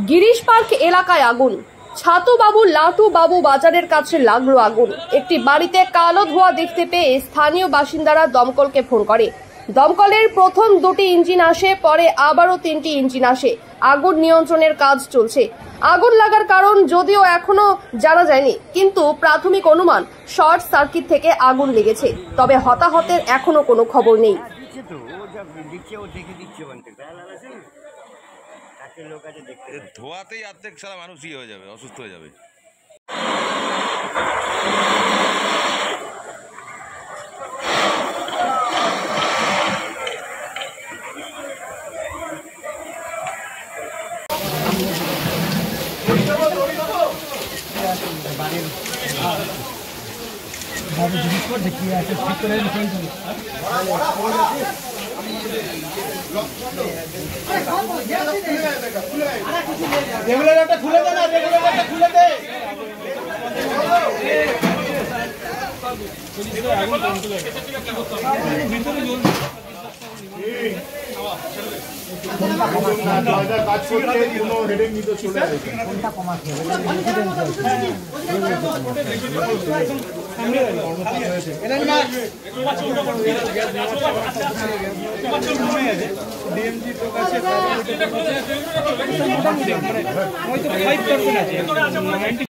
Girish park এলাকায় আগুন। ছাতুবাবু লাটু বাবু বাজারের কাছে লাগলো আগুন। একটি বাড়িতে কালো ধোঁয়া দেখতে পেয়ে স্থানীয় বাসিন্দারা দমকলকে ফোন করে। দমকলের প্রথম 2টি ইঞ্জিন আসে, পরে আবারও 3টি ইঞ্জিন আসে। আগুন নিয়ন্ত্রণের কাজ চলছে। আগুন লাগার কারণ যদিও এখনো জানা যায়নি, কিন্তু প্রাথমিক অনুমান শর্ট সার্কিট থেকে আগুন লেগেছে। তবে হতাহতের এখনো কোনো খবর নেই। ধোয়াতেই অর্ধেক সারা মানুষ হয়ে যাবে, অসুস্থ হয়ে যাবে। রেগুলেটরটা খুলে দে না, রেগুলেটরটা খুলে দে। কাজ করতে কোনো হেডেক নিতে চলে আসে। কোনটা কমাতে হবে? ডিএমজি তো কাছে 5% আছে।